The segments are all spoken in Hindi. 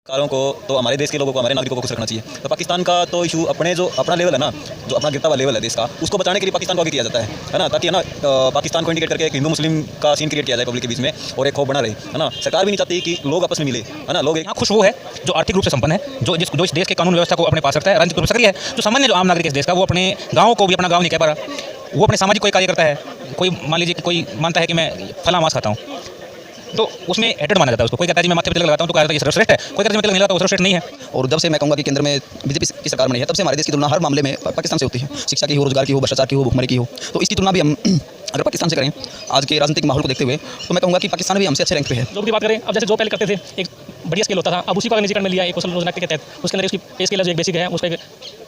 कारों को तो हमारे देश के लोगों को, हमारे नागरिकों को खुश रखना चाहिए। तो पाकिस्तान का तो इशू अपने जो अपना लेवल है ना, जो अपना गिरता हुआ लेवल है देश का, उसको बचाने के लिए पाकिस्तान को आगे किया जाता है ना, ताकि है ना पाकिस्तान को इंडिकेट करके एक हिंदू मुस्लिम का सीन क्रिएट किया जाए पब्लिक के बीच में और एक खौफ बना रहे, है ना। सरकार भी नहीं चाहती कि लोग आपस में मिले, है ना। लोग यहाँ खुश वो है जो आर्थिक रूप से संपन्न है, जो इस देश के कानून व्यवस्था को अपने पास रखता है, राजनीतिक रूप से सक्रिय है। जो सामान्य जो आम नागरिक है इस देश का, वो अपने गाँव को भी अपना गाँव नहीं कह पा रहा, वो अपने सामाजिक कोई कार्य करता है। कोई मान लीजिए कोई मानता है कि मैं फला मांस खाता हूँ, तो उसमें हेटेड माना जाता है उसको। कोई कहता है जी मैं माथे पे तिलक लगाता हूँ तो कहता है ये सर्वश्रेष्ठ है, कोई कहता है मैं तिलक नहीं लगाता वो सर्वश्रेष्ठ नहीं है। और जब से मैं कहूँगा कि केंद्र में बीजेपी की सरकार बनी है, तब से हमारे देश की तुलना हर मामले में पाकिस्तान से होती है। शिक्षा की हो, रोजगार की हो, भ्रष्टाचार की हो, भुखमरी की हो। तो इसकी तुलना भी हम अगर पाकिस्तान से करें आज के राजनीतिक माहौल को देखते हुए, तो मैं कहूँगा कि पाकिस्तान भी हमसे अच्छे रैंक पे है। जॉब की बात करें, अब जैसे जॉब पहले करते थे एक बढ़िया स्केल होता था, अब उसी को निजीकरण में लिया एक कौशल रोजगार के तहत, उसके अंदर उसकी पे स्केल जो एक बेसिक है उस पर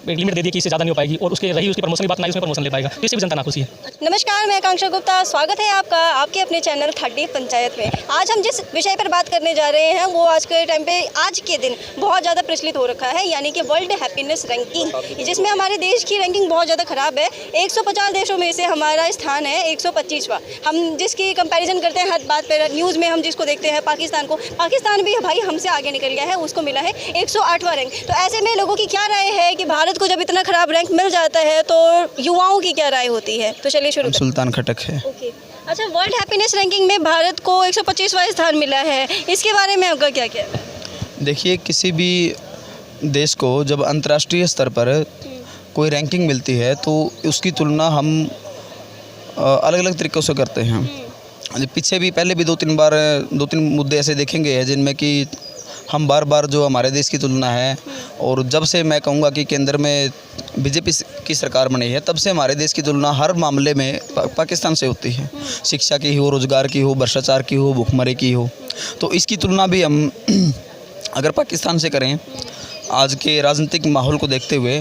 एक लिमिट दे दी कि इससे ज़्यादा नहीं हो पाएगी, और उसके रही उसकी प्रमोशन की बात नहीं, उसमें प्रमोशन ले पाएगा, तो इससे भी जनता नाखुश है। नमस्कार, मैं आकांक्षा गुप्ता, स्वागत है आपका आपके अपने चैनल खड्डी पंचायत में। आज हम जिस विषय पर बात करने जा रहे हैं वो आज के टाइम पे, आज के दिन बहुत ज़्यादा प्रचलित हो रखा है, यानी कि वर्ल्ड हैप्पीनेस रैंकिंग, जिसमें हमारे देश की रैंकिंग बहुत ज़्यादा ख़राब है। 150 देशों में से हमारा स्थान है 125वां। हम जिसकी कंपैरिजन करते हैं हर बात पर, न्यूज़ में हम जिसको देखते हैं पाकिस्तान को, पाकिस्तान भी भाई हमसे आगे निकल गया है, उसको मिला है 108वां रैंक। तो ऐसे में लोगों की क्या राय है कि भारत को जब इतना खराब रैंक मिल जाता है तो युवाओं की क्या राय होती है? तो चलिए शुरू। सुल्तान खटक है। ओके, अच्छा, वर्ल्ड हैप्पीनेस रैंकिंग में भारत को 125वां स्थान मिला है, इसके बारे में आपका क्या कहना है? देखिए, किसी भी देश को जब अंतर्राष्ट्रीय स्तर पर कोई रैंकिंग मिलती है तो उसकी तुलना हम अलग अलग तरीक़ों से करते हैं। पीछे भी पहले भी दो तीन मुद्दे ऐसे देखेंगे हैं जिनमें कि हम बार बार जो हमारे देश की तुलना है, और जब से मैं कहूँगा कि केंद्र में बीजेपी की सरकार बनी है तब से हमारे देश की तुलना हर मामले में पाकिस्तान से होती है। शिक्षा की हो, रोज़गार की हो, भ्रष्टाचार की हो, भुखमरी की हो। तो इसकी तुलना भी हम अगर पाकिस्तान से करें आज के राजनीतिक माहौल को देखते हुए,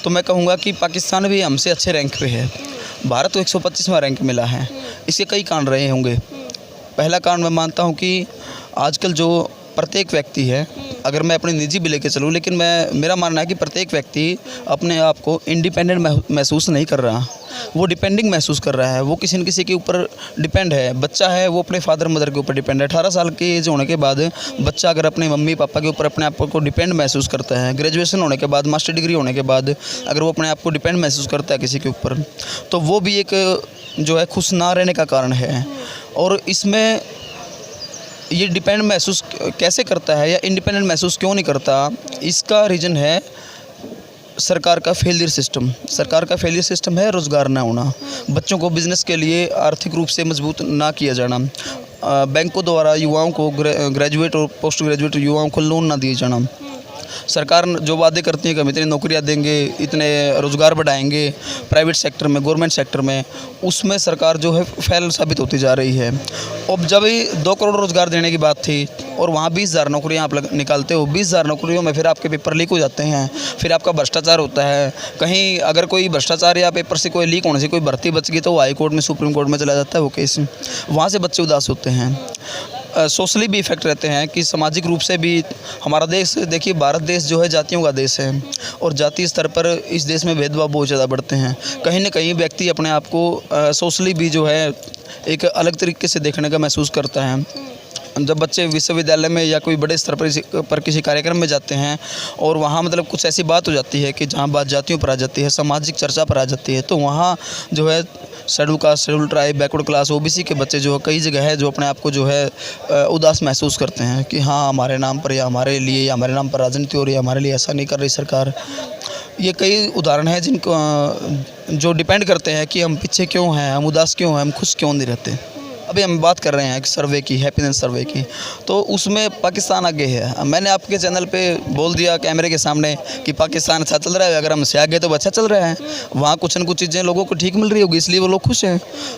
तो मैं कहूँगा कि पाकिस्तान भी हमसे अच्छे रैंक पे है। भारत को 125वां रैंक मिला है। इसके कई कारण रहे होंगे। पहला कारण मैं मानता हूँ कि आजकल जो प्रत्येक व्यक्ति है, अगर मैं अपनी निजी भी लेके चलूँ, लेकिन मेरा मानना है कि प्रत्येक व्यक्ति अपने आप को इंडिपेंडेंट महसूस नहीं कर रहा, वो डिपेंडिंग महसूस कर रहा है। वो किसी न किसी के ऊपर डिपेंड है। बच्चा है वो अपने फादर मदर के ऊपर डिपेंड है। 18 साल की एज होने के बाद बच्चा अगर अपने मम्मी पापा के ऊपर अपने आप को डिपेंड महसूस करता है, ग्रेजुएशन होने के बाद, मास्टर डिग्री होने के बाद अगर वो अपने आप को डिपेंड महसूस करता है किसी के ऊपर, तो वो भी एक जो है खुश ना रहने का कारण है। और इसमें ये डिपेंड महसूस कैसे करता है या इंडिपेंडेंट महसूस क्यों नहीं करता, इसका रीज़न है सरकार का फेलियर सिस्टम। सरकार का फेलियर सिस्टम है रोज़गार ना होना, बच्चों को बिज़नेस के लिए आर्थिक रूप से मजबूत ना किया जाना, बैंकों द्वारा युवाओं को, ग्रेजुएट और पोस्ट ग्रेजुएट युवाओं को लोन ना दिए जाना। सरकार जो वादे करती है कि हम इतनी नौकरियां देंगे, इतने रोज़गार बढ़ाएंगे प्राइवेट सेक्टर में, गवर्नमेंट सेक्टर में, उसमें सरकार जो है फेल साबित होती जा रही है। अब जब 2 करोड़ रोज़गार देने की बात थी और वहाँ 20,000 नौकरियाँ आप निकालते हो, 20,000 नौकरियों में फिर आपके पेपर लीक हो जाते हैं, फिर आपका भ्रष्टाचार होता है। कहीं अगर कोई भ्रष्टाचार या पेपर से कोई लीक होने से कोई भर्ती बच गई तो वो हाई कोर्ट में, सुप्रीम कोर्ट में चला जाता है वो केस, वहाँ से बच्चे उदास होते हैं। सोशली भी इफ़ेक्ट रहते हैं कि सामाजिक रूप से भी हमारा देश, देखिए भारत देश जो है जातियों का देश है, और जातीय स्तर पर इस देश में भेदभाव बहुत ज़्यादा बढ़ते हैं। कहीं न कहीं व्यक्ति अपने आप को सोशली भी जो है एक अलग तरीके से देखने का महसूस करता है। जब बच्चे विश्वविद्यालय में या कोई बड़े स्तर पर किसी कार्यक्रम में जाते हैं और वहाँ मतलब कुछ ऐसी बात हो जाती है कि जहाँ बात जातियों पर आ जाती है, सामाजिक चर्चा पर आ जाती है, तो वहाँ जो है schedule caste, schedule tribe, backward class, OBC के बच्चे जो कई जगह है जो अपने आप को जो है उदास महसूस करते हैं कि हाँ हमारे नाम पर या हमारे लिए या हमारे नाम पर राजनीति हो रही है, हमारे लिए ऐसा नहीं कर रही सरकार। ये कई उदाहरण हैं जिनको जो डिपेंड करते हैं कि हम पीछे क्यों हैं, हम उदास क्यों हैं, हम खुश क्यों नहीं रहते। अभी हम बात कर रहे हैं एक सर्वे की, हैप्पीनेस सर्वे की, तो उसमें पाकिस्तान आगे है। मैंने आपके चैनल पे बोल दिया कैमरे के सामने कि पाकिस्तान अच्छा चल रहा है, अगर हमसे आगे तो अच्छा चल रहा है। वहाँ कुछ न कुछ चीज़ें लोगों को ठीक मिल रही होगी, इसलिए वो लोग खुश हैं।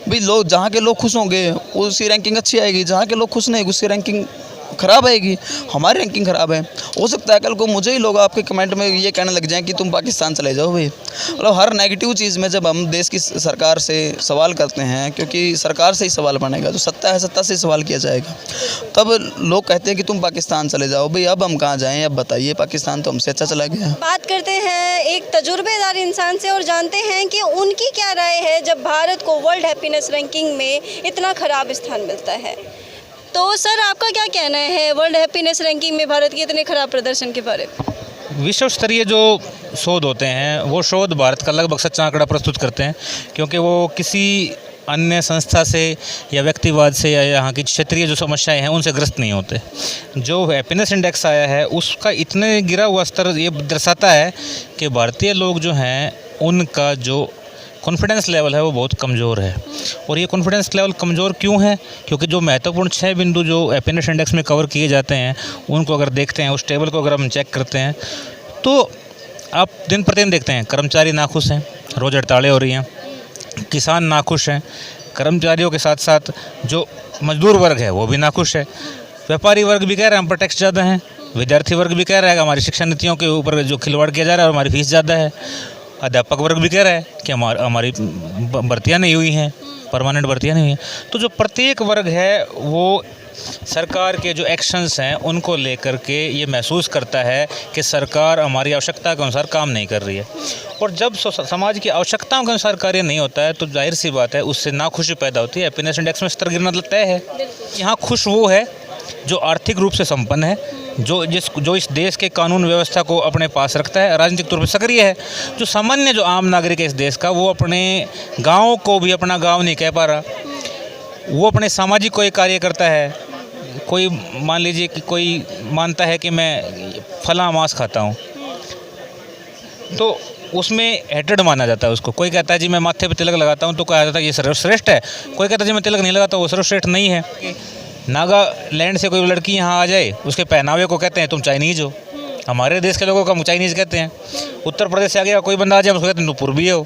भाई लोग जहाँ के लोग खुश होंगे उसकी रैंकिंग अच्छी आएगी, जहाँ के लोग खुश नहीं उसकी रैंकिंग ख़राब आएगी। हमारी रैंकिंग ख़राब है। हो सकता है कल को मुझे ही लोग आपके कमेंट में ये कहने लग जाएं कि तुम पाकिस्तान चले जाओ। भाई मतलब हर नेगेटिव चीज़ में जब हम देश की सरकार से सवाल करते हैं, क्योंकि सरकार से ही सवाल बनेगा, जो सत्ता है सत्ता से ही सवाल किया जाएगा, तब लोग कहते हैं कि तुम पाकिस्तान चले जाओ। भाई अब हम कहाँ जाएँ, अब बताइए, पाकिस्तान तो हमसे अच्छा चला गया। बात करते हैं एक तजुर्बेदार इंसान से और जानते हैं कि उनकी क्या राय है जब भारत को वर्ल्ड हैप्पीनेस रैंकिंग में इतना ख़राब स्थान मिलता है। तो सर आपका क्या कहना है वर्ल्ड हैप्पीनेस रैंकिंग में भारत के इतने खराब प्रदर्शन के बारे में? विश्व स्तरीय जो शोध होते हैं वो शोध भारत का लगभग सच्चा आंकड़ा प्रस्तुत करते हैं, क्योंकि वो किसी अन्य संस्था से या व्यक्तिवाद से या यहाँ की क्षेत्रीय जो समस्याएं हैं उनसे ग्रस्त नहीं होते। जो हैप्पीनेस इंडेक्स आया है उसका इतने गिरा हुआ स्तर ये दर्शाता है कि भारतीय लोग जो हैं उनका जो कॉन्फिडेंस लेवल है वो बहुत कमज़ोर है। और ये कॉन्फिडेंस लेवल कमज़ोर क्यों है? क्योंकि जो महत्वपूर्ण 6 बिंदु जो हैप्पीनेस इंडेक्स में कवर किए जाते हैं उनको अगर देखते हैं, उस टेबल को अगर हम चेक करते हैं तो आप दिन प्रतिदिन देखते हैं कर्मचारी नाखुश हैं, रोज़ हड़तालें हो रही हैं, किसान नाखुश हैं, कर्मचारियों के साथ साथ जो मजदूर वर्ग है वो भी नाखुश है, व्यापारी वर्ग भी कह रहे हैं हम पर टैक्स ज़्यादा हैं, विद्यार्थी वर्ग भी कह रहा है कि हमारी शिक्षा नीतियों के ऊपर जो खिलवाड़ किया जा रहा है और हमारी फीस ज़्यादा है, अध्यापक वर्ग भी कह रहा है कि हमारी भर्तियाँ नहीं हुई हैं, परमानेंट भर्तियाँ नहीं हुई हैं। तो जो प्रत्येक वर्ग है वो सरकार के जो एक्शंस हैं उनको लेकर के ये महसूस करता है कि सरकार हमारी आवश्यकता के अनुसार काम नहीं कर रही है। और जब समाज की आवश्यकताओं के अनुसार कार्य नहीं होता है तो जाहिर सी बात है उससे नाखुशी पैदा होती है, हैप्पीनेस इंडेक्स में स्तर गिरना तय है। यहाँ खुश वो है जो आर्थिक रूप से संपन्न है, जो इस देश के कानून व्यवस्था को अपने पास रखता है, राजनीतिक तौर पर सक्रिय है। जो सामान्य जो आम नागरिक है इस देश का, वो अपने गाँव को भी अपना गाँव नहीं कह पा रहा, वो अपने सामाजिक कोई कार्य करता है। कोई मान लीजिए कि कोई मानता है कि मैं फला मांस खाता हूँ तो उसमें हेटेड माना जाता है उसको। कोई कहता है जी मैं माथे पे तिलक लगाता हूँ तो कहा जाता है ये सर्वश्रेष्ठ है, कोई कहता है जी मैं तिलक नहीं लगाता वो सर्वश्रेष्ठ नहीं है। नागालैंड से कोई लड़की यहाँ आ जाए उसके पहनावे को कहते हैं तुम चाइनीज़ हो, हमारे देश के लोगों का चाइनीज़ कहते हैं। उत्तर प्रदेश से आ गया कोई बंदा आ जाए उसको कहते हैं तुम पूर्वीय हो,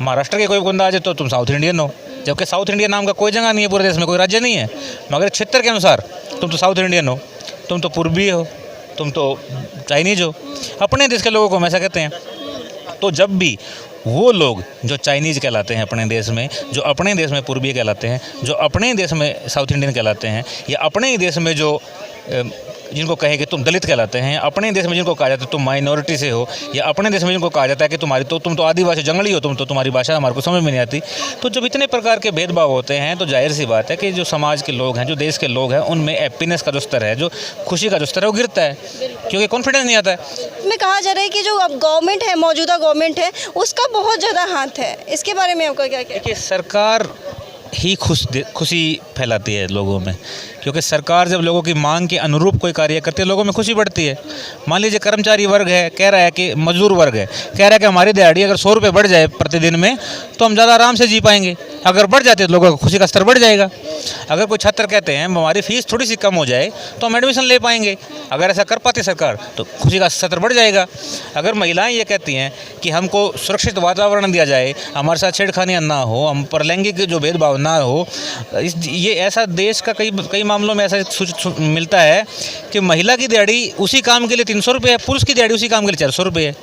महाराष्ट्र के कोई बंदा आ जाए तो तुम साउथ इंडियन हो, जबकि साउथ इंडिया नाम का कोई जगह नहीं है पूरे देश में, कोई राज्य नहीं है, मगर क्षेत्र के अनुसार तुम तो साउथ इंडियन हो, तुम तो पूर्वी हो, तुम तो चाइनीज़ हो। अपने देश के लोगों को हम ऐसा कहते हैं। तो जब भी वो लोग जो चाइनीज़ कहलाते हैं अपने देश में, जो अपने देश में पूर्वी कहलाते हैं, जो अपने देश में साउथ इंडियन कहलाते हैं, या अपने ही देश में जो जिनको कहे कि तुम दलित कहलाते हैं, अपने देश में जिनको कहा जाता है तुम माइनॉरिटी से हो, या अपने देश में जिनको कहा जाता है कि तुम तो आदिवासी जंगली हो, तुम्हारी भाषा हमारे को समझ में नहीं आती। तो जब इतने प्रकार के भेदभाव होते हैं तो जाहिर सी बात है कि जो समाज के लोग हैं, जो देश के लोग हैं, उनमें हैप्पीनेस का जो स्तर है, जो खुशी का जो स्तर है वो गिरता है, क्योंकि कॉन्फिडेंस नहीं आता है। में कहा जा रहा है कि जो अब गवर्नमेंट है, मौजूदा गवर्नमेंट है, उसका बहुत ज़्यादा हाथ है, इसके बारे में आपका क्या कहना है? देखिए सरकार ही खुशी फैलाती है लोगों में, क्योंकि सरकार जब लोगों की मांग के अनुरूप कोई कार्य करती है लोगों में खुशी बढ़ती है। मान लीजिए कर्मचारी वर्ग है कह रहा है कि मजदूर वर्ग है कह रहा है कि हमारी दिहाड़ी अगर 100 रुपये बढ़ जाए प्रतिदिन में तो हम ज़्यादा आराम से जी पाएंगे। अगर बढ़ जाते तो लोगों का खुशी का स्तर बढ़ जाएगा। अगर कोई छात्र कहते हैं हमारी फीस थोड़ी सी कम हो जाए तो हम एडमिशन ले पाएंगे, अगर ऐसा कर पाती सरकार तो खुशी का स्तर बढ़ जाएगा। अगर महिलाएं ये कहती हैं कि हमको सुरक्षित वातावरण दिया जाए, हमारे साथ छेड़खानियाँ ना हो, हम पर लैंगिक जो भेदभाव ना हो, ये ऐसा देश का कई मामलों में ऐसा मिलता है कि महिला की दिहाड़ी उसी काम के लिए 300 रुपये है, पुरुष की दिहाड़ी उसी काम के लिए 400 रुपये है,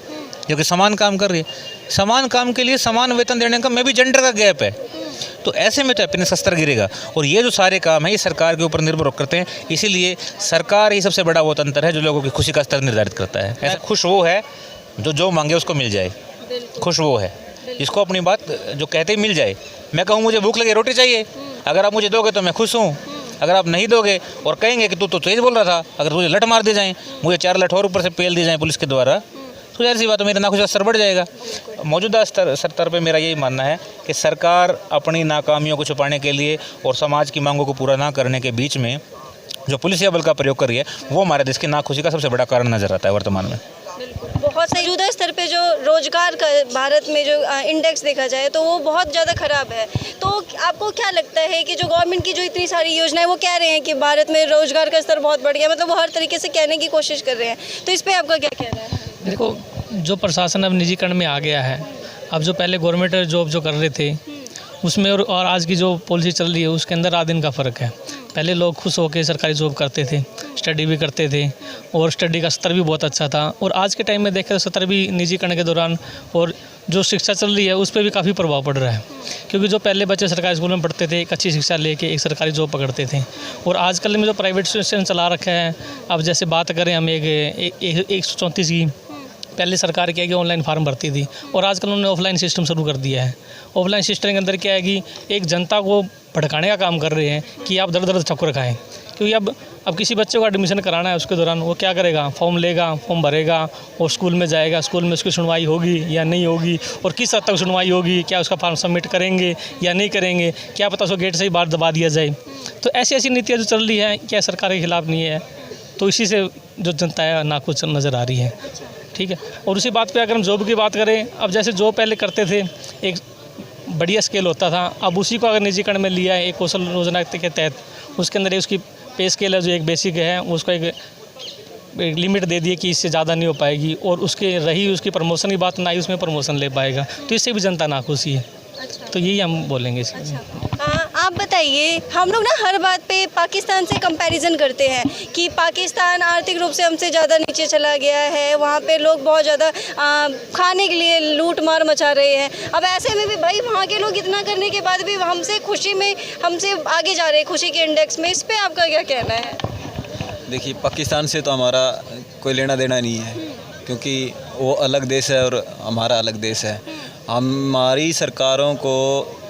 जो कि समान काम कर रही है। समान काम के लिए समान वेतन देने का में भी जेंडर का गैप है, तो ऐसे में तो हैप्पीनेस का स्तर गिरेगा। और ये जो सारे काम हैं ये सरकार के ऊपर निर्भर करते हैं, इसीलिए सरकार ही सबसे बड़ा वो तंत्र है जो लोगों की खुशी का स्तर निर्धारित करता है। ऐसा खुश वो है जो मांगे उसको मिल जाए, खुश वो है जिसको अपनी बात जो कहते ही मिल जाए। मैं कहूँ मुझे भूख लगी रोटी चाहिए, अगर आप मुझे दोगे तो मैं खुश हूँ, अगर आप नहीं दोगे और कहेंगे कि तू तो तेज बोल रहा था, अगर तुझे लठ मार दी जाए, मुझे 4 लठ और ऊपर से पेल दी जाए पुलिस के द्वारा, तो जाहिर सी बात है मेरा नाखुशी का स्तर बढ़ जाएगा। मौजूदा स्तर पर मेरा यही मानना है कि सरकार अपनी नाकामियों को छुपाने के लिए और समाज की मांगों को पूरा ना करने के बीच में जो पुलिसिया बल का प्रयोग कर रही है वो हमारे देश की नाखुशी का सबसे बड़ा कारण नजर आता है वर्तमान में। बहुत सही। मौजूदा स्तर पे जो रोजगार का भारत में जो इंडेक्स देखा जाए तो वो बहुत ज़्यादा ख़राब है। तो आपको क्या लगता है कि जो गवर्नमेंट की जो इतनी सारी योजनाएं वो कह रहे हैं कि भारत में रोजगार का स्तर बहुत बढ़ गया, मतलब वो हर तरीके से कहने की कोशिश कर रहे हैं, तो इस पर आपका क्या कहना है? देखो, जो प्रशासन अब निजीकरण में आ गया है, अब जो पहले गवर्नमेंट जॉब जो कर रहे थे उसमें और आज की जो पॉलिसी चल रही है उसके अंदर रात दिन का फ़र्क है। पहले लोग खुश होकर सरकारी जॉब करते थे, स्टडी भी करते थे और स्टडी का स्तर भी बहुत अच्छा था, और आज के टाइम में देखें तो स्तर भी निजीकरण के दौरान और जो शिक्षा चल रही है उस पर भी काफ़ी प्रभाव पड़ रहा है, क्योंकि जो पहले बच्चे सरकारी स्कूल में पढ़ते थे, एक अच्छी शिक्षा लेके एक सरकारी जॉब पकड़ते थे, और आजकल में जो प्राइवेट सिस्टम चला रखा है, अब जैसे बात करें हम एक 134 की पहले सरकार क्या है कि ऑनलाइन फार्म भरती थी और आजकल उन्होंने ऑफलाइन सिस्टम शुरू कर दिया है। ऑफलाइन सिस्टम के अंदर क्या है कि एक जनता को भटकाने का काम कर रहे हैं कि आप दर चक्कर खाएं, क्योंकि अब किसी बच्चे को एडमिशन कराना है, उसके दौरान वो क्या करेगा, फॉर्म लेगा, फॉर्म भरेगा और स्कूल में जाएगा, स्कूल में उसकी सुनवाई होगी या नहीं होगी और किस हद तक सुनवाई होगी, क्या उसका फॉर्म सबमिट करेंगे या नहीं करेंगे, क्या पता उसको गेट से ही बाहर दबा दिया जाए। तो ऐसी ऐसी नीतियाँ जो चल रही हैं क्या सरकार के खिलाफ नहीं है, तो इसी से जो जनता है नाखुश नज़र आ रही है। ठीक है, और उसी बात पे अगर हम जॉब की बात करें, अब जैसे जॉब पहले करते थे एक बढ़िया स्केल होता था, अब उसी को अगर निजीकरण में लिया है एक कौशल योजना के तहत, उसके अंदर उसकी पे स्केल है जो एक बेसिक है, उसको एक लिमिट दे दिए कि इससे ज़्यादा नहीं हो पाएगी और उसके रही उसकी प्रमोशन की बात ना ही उसमें प्रमोशन ले पाएगा, तो इससे भी जनता नाखुश ही है। तो यही हम बोलेंगे इसमें। आप बताइए, हम लोग ना हर बात पे पाकिस्तान से कंपैरिजन करते हैं कि पाकिस्तान आर्थिक रूप से हमसे ज़्यादा नीचे चला गया है, वहाँ पे लोग बहुत ज़्यादा खाने के लिए लूट मार मचा रहे हैं। अब ऐसे में भी भाई वहाँ के लोग इतना करने के बाद भी हमसे खुशी में हमसे आगे जा रहे हैं, खुशी के इंडेक्स में, इस पर आपका क्या कहना है? देखिए, पाकिस्तान से तो हमारा कोई लेना देना नहीं है, क्योंकि वो अलग देश है और हमारा अलग देश है। हमारी सरकारों को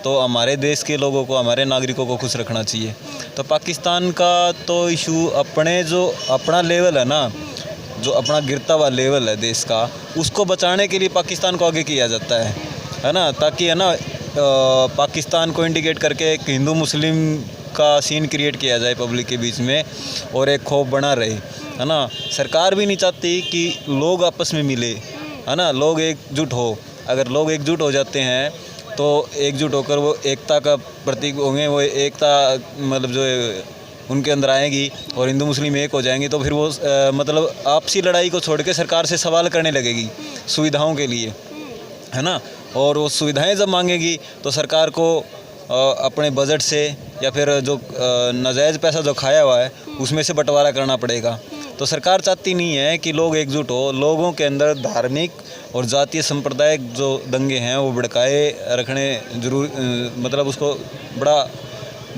तो हमारे देश के लोगों को, हमारे नागरिकों को खुश रखना चाहिए। तो पाकिस्तान का तो इशू अपना लेवल है ना, जो अपना गिरता हुआ लेवल है देश का, उसको बचाने के लिए पाकिस्तान को आगे किया जाता है ना, ताकि है ना पाकिस्तान को इंडिकेट करके एक हिंदू मुस्लिम का सीन क्रिएट किया जाए पब्लिक के बीच में और एक खौफ बना रहे, है ना। सरकार भी नहीं चाहती कि लोग आपस में मिले, है ना, लोग एकजुट हो। अगर लोग एकजुट हो जाते हैं तो एकजुट होकर वो एकता का प्रतीक होंगे, वो एकता मतलब जो है उनके अंदर आएगी और हिंदू मुस्लिम एक हो जाएंगे, तो फिर वो मतलब आपसी लड़ाई को छोड़ के सरकार से सवाल करने लगेगी सुविधाओं के लिए, है ना। और वो सुविधाएं जब मांगेगी तो सरकार को अपने बजट से या फिर जो नाजायज़ पैसा जो खाया हुआ है उसमें से बंटवारा करना पड़ेगा। तो सरकार चाहती नहीं है कि लोग एकजुट हो, लोगों के अंदर धार्मिक और जातीय सांप्रदायिक जो दंगे हैं वो भड़काए रखने मतलब उसको बड़ा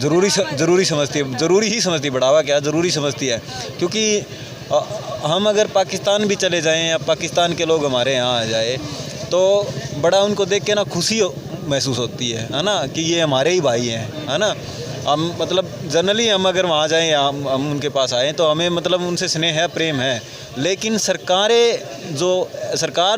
ज़रूरी समझती, बढ़ावा क्या ज़रूरी समझती है। क्योंकि हम अगर पाकिस्तान भी चले जाएं या पाकिस्तान के लोग हमारे यहाँ आ जाए तो बड़ा उनको देख के ना खुशी महसूस होती है ना, कि ये हमारे ही भाई हैं, है ना। हम मतलब जनरली हम अगर वहाँ जाएं या हम उनके पास आएँ तो हमें मतलब उनसे स्नेह है, प्रेम है। लेकिन सरकार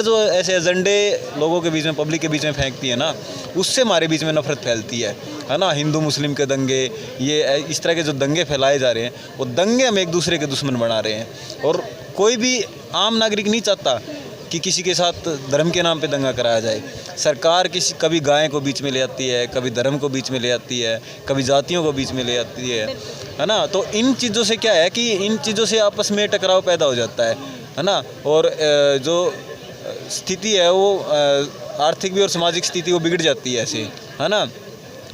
जो ऐसे एजेंडे लोगों के बीच में, पब्लिक के बीच में फेंकती है ना, उससे हमारे बीच में नफरत फैलती है ना। हिंदू मुस्लिम के दंगे, ये इस तरह के जो दंगे फैलाए जा रहे हैं, वो दंगे हम एक दूसरे के दुश्मन बना रहे हैं। और कोई भी आम नागरिक नहीं चाहता कि किसी के साथ धर्म के नाम पे दंगा कराया जाए। सरकार कभी गाय को बीच में ले आती है, कभी धर्म को बीच में ले आती है, कभी जातियों को बीच में ले आती है ना। तो इन चीज़ों से क्या है कि इन चीज़ों से आपस में टकराव पैदा हो जाता है ना। और जो स्थिति है वो आर्थिक भी और सामाजिक स्थिति वो बिगड़ जाती है ऐसे, है ना।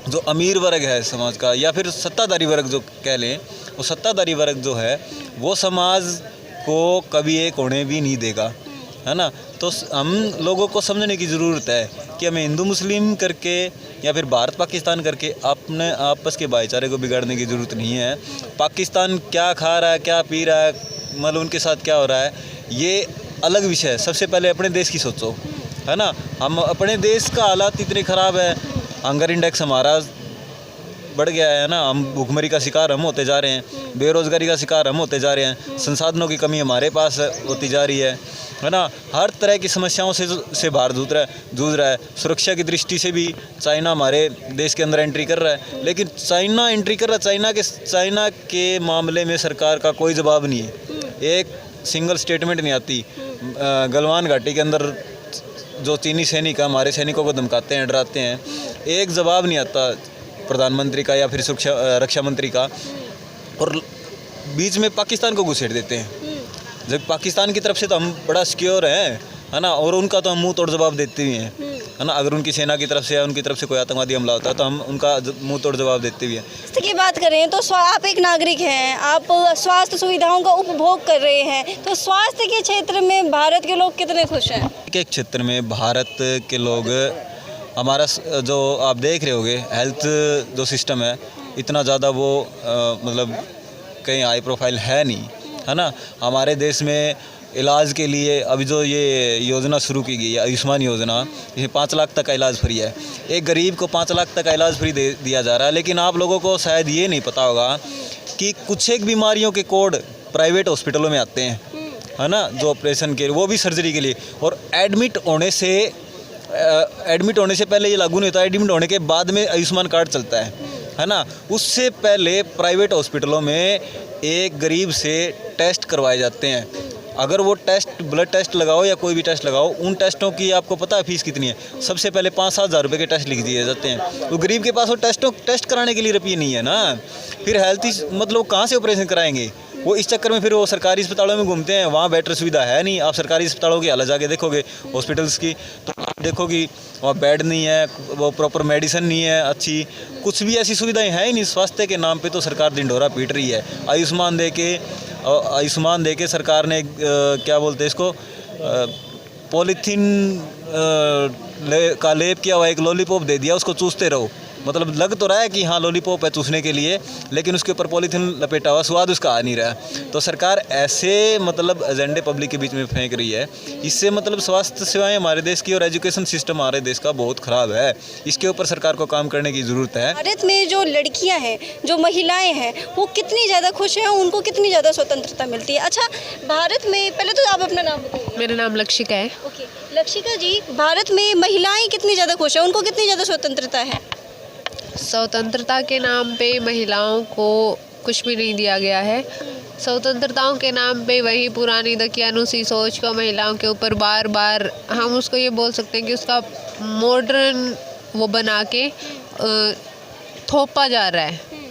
जो अमीर वर्ग है समाज का या फिर सत्ताधारी वर्ग जो कह लें, वो सत्ताधारी वर्ग जो है वो समाज को कभी एक होने भी नहीं देगा, है ना। तो हम लोगों को समझने की ज़रूरत है कि हमें हिंदू मुस्लिम करके या फिर भारत पाकिस्तान करके अपने आपस के भाईचारे को बिगाड़ने की ज़रूरत नहीं है। पाकिस्तान क्या खा रहा है, क्या पी रहा है, मतलब उनके साथ क्या हो रहा है, ये अलग विषय है। सबसे पहले अपने देश की सोचो, है ना। हम अपने देश का हालात इतने ख़राब है, हंगर इंडेक्स हमारा बढ़ गया है ना, हम भूखमरी का शिकार हम होते जा रहे हैं, बेरोज़गारी का शिकार हम होते जा रहे हैं, संसाधनों की कमी हमारे पास होती जा रही है ना। हर तरह की समस्याओं से बाहर जूझ रहा है। सुरक्षा की दृष्टि से भी चाइना हमारे देश के अंदर एंट्री कर रहा है, लेकिन चाइना एंट्री कर रहा है, चाइना के मामले में सरकार का कोई जवाब नहीं है। एक सिंगल स्टेटमेंट नहीं आती। गलवान घाटी के अंदर जो चीनी सैनिक हमारे सैनिकों को धमकाते हैं, डराते हैं, एक जवाब नहीं आता प्रधानमंत्री का या फिर रक्षा मंत्री का, और बीच में पाकिस्तान को घुसेड़ देते हैं। जब पाकिस्तान की तरफ से तो हम बड़ा सिक्योर हैं, है ना, और उनका तो हम मुंह तोड़ जवाब देते भी हैं, है ना। अगर उनकी सेना की तरफ से या उनकी तरफ से कोई आतंकवादी हमला होता है तो हम उनका मुंह तोड़ जवाब देते भी हैं। स्वास्थ्य की बात करें तो आप एक नागरिक हैं, आप स्वास्थ्य सुविधाओं का उपभोग कर रहे हैं, तो स्वास्थ्य के क्षेत्र में भारत के लोग कितने खुश हैं? एक क्षेत्र में भारत के लोग, हमारा जो आप देख रहे होगे हेल्थ जो सिस्टम है, इतना ज़्यादा वो मतलब कहीं हाई प्रोफाइल है नहीं, है ना। हमारे देश में इलाज के लिए अभी जो ये योजना शुरू की गई है आयुष्मान योजना, इसमें 5 लाख तक का इलाज फ्री है। एक गरीब को 5 लाख तक का इलाज फ्री दिया जा रहा है। लेकिन आप लोगों को शायद ये नहीं पता होगा कि कुछ एक बीमारियों के कोड प्राइवेट हॉस्पिटलों में आते हैं, है ना, जो ऑपरेशन के, वो भी सर्जरी के लिए, और एडमिट होने से पहले ये लागू नहीं होता, एडमिट होने के बाद में आयुष्मान कार्ड चलता है ना। उससे पहले प्राइवेट हॉस्पिटलों में एक गरीब से टेस्ट करवाए जाते हैं। अगर वो टेस्ट, ब्लड टेस्ट लगाओ या कोई भी टेस्ट लगाओ, उन टेस्टों की आपको पता है फीस कितनी है? सबसे पहले 5-7 हज़ार रुपये के टेस्ट लिख दिए जाते हैं। तो गरीब के पास वो टेस्ट कराने के लिए रुपये नहीं है ना। फिर हेल्थ मतलब कहाँ से ऑपरेशन कराएंगे? वो इस चक्कर में फिर वो सरकारी अस्पतालों में घूमते हैं, वहाँ बेटर सुविधा है नहीं। आप सरकारी अस्पतालों की हालत जाके देखोगे, हॉस्पिटल्स की, तो आप देखोगी वहाँ बेड नहीं है, वो प्रॉपर मेडिसिन नहीं है अच्छी, कुछ भी ऐसी सुविधाएं हैं ही नहीं। स्वास्थ्य के नाम पे तो सरकार ढिंढोरा पीट रही है। आयुष्मान दे के सरकार ने क्या बोलते हैं इसको, पॉलीथीन का लेप किया हुआ एक लॉलीपॉप दे दिया, उसको चूसते रहो। मतलब लग तो रहा है कि हाँ लॉलीपॉप है चूसने के लिए, लेकिन उसके ऊपर पॉलीथीन लपेटा हुआ, स्वाद उसका आ नहीं रहा। तो सरकार ऐसे मतलब एजेंडे पब्लिक के बीच में फेंक रही है। इससे मतलब स्वास्थ्य सेवाएं हमारे देश की और एजुकेशन सिस्टम हमारे देश का बहुत ख़राब है। इसके ऊपर सरकार को काम करने की ज़रूरत है। भारत में जो लड़कियां हैं, जो महिलाएं हैं, वो कितनी ज़्यादा खुश हैं, उनको कितनी ज़्यादा स्वतंत्रता मिलती है? अच्छा, भारत में, पहले तो आप अपना नाम बताइए। मेरा नाम लक्षिका है। ओके, लक्षिका जी, भारत में महिलाएं कितनी ज़्यादा खुश हैं, उनको कितनी ज़्यादा स्वतंत्रता है? स्वतंत्रता के नाम पे महिलाओं को कुछ भी नहीं दिया गया है। स्वतंत्रताओं के नाम पे वही पुरानी दकियानुसी सोच को महिलाओं के ऊपर बार बार, हम उसको ये बोल सकते हैं कि उसका मॉडर्न वो बना के थोपा जा रहा है।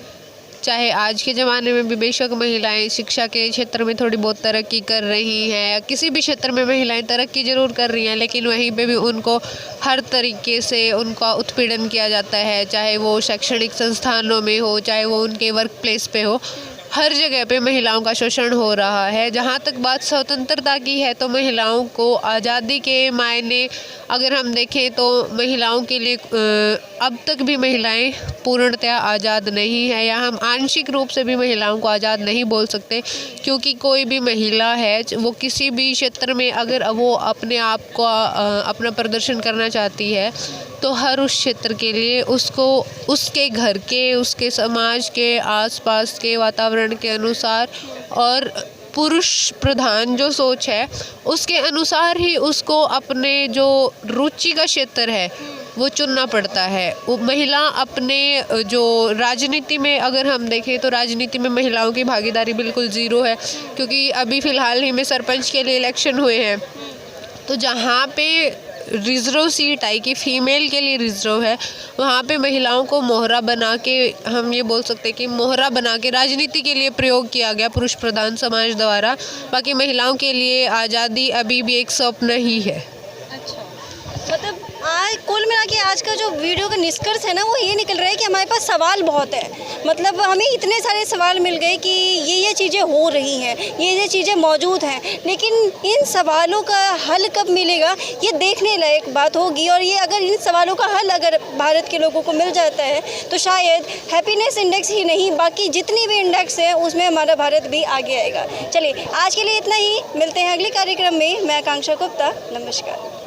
चाहे आज के ज़माने में भी बेशक महिलाएं शिक्षा के क्षेत्र में थोड़ी बहुत तरक्की कर रही हैं, या किसी भी क्षेत्र में महिलाएं तरक्की ज़रूर कर रही हैं, लेकिन वहीं पे भी उनको हर तरीके से उनका उत्पीड़न किया जाता है। चाहे वो शैक्षणिक संस्थानों में हो, चाहे वो उनके वर्क प्लेस पे हो, हर जगह पे महिलाओं का शोषण हो रहा है। जहाँ तक बात स्वतंत्रता की है, तो महिलाओं को आज़ादी के मायने अगर हम देखें तो महिलाओं के लिए अब तक भी महिलाएं पूर्णतया आज़ाद नहीं है, या हम आंशिक रूप से भी महिलाओं को आज़ाद नहीं बोल सकते, क्योंकि कोई भी महिला है वो किसी भी क्षेत्र में अगर वो अपने आप को अपना प्रदर्शन करना चाहती है, तो हर उस क्षेत्र के लिए उसको उसके घर के, उसके समाज के आसपास के वातावरण के अनुसार और पुरुष प्रधान जो सोच है उसके अनुसार ही उसको अपने जो रुचि का क्षेत्र है वो चुनना पड़ता है। वो महिला अपने जो राजनीति में अगर हम देखें तो राजनीति में महिलाओं की भागीदारी बिल्कुल ज़ीरो है, क्योंकि अभी फ़िलहाल ही में सरपंच के लिए इलेक्शन हुए हैं, तो जहाँ पे रिजर्व सीट आई कि फ़ीमेल के लिए रिजर्व है, वहाँ पे महिलाओं को मोहरा बना के, हम ये बोल सकते हैं कि मोहरा बना के राजनीति के लिए प्रयोग किया गया पुरुष प्रधान समाज द्वारा। बाकी महिलाओं के लिए आज़ादी अभी भी एक स्वप्न ही है। अच्छा, मतलब आज कुल मिला के आज का जो वीडियो का निष्कर्ष है ना, वो ये निकल रहा है कि हमारे पास सवाल बहुत है। मतलब हमें इतने सारे सवाल मिल गए कि ये चीज़ें हो रही हैं, ये चीज़ें मौजूद हैं, लेकिन इन सवालों का हल कब मिलेगा ये देखने लायक बात होगी। और ये अगर इन सवालों का हल अगर भारत के लोगों को मिल जाता है तो शायद हैप्पीनेस इंडेक्स ही नहीं, बाकी जितनी भी इंडेक्स हैं उसमें हमारा भारत भी आगे आएगा। चलिए, आज के लिए इतना ही, मिलते हैं अगले कार्यक्रम में। मैं आकांक्षा गुप्ता, नमस्कार।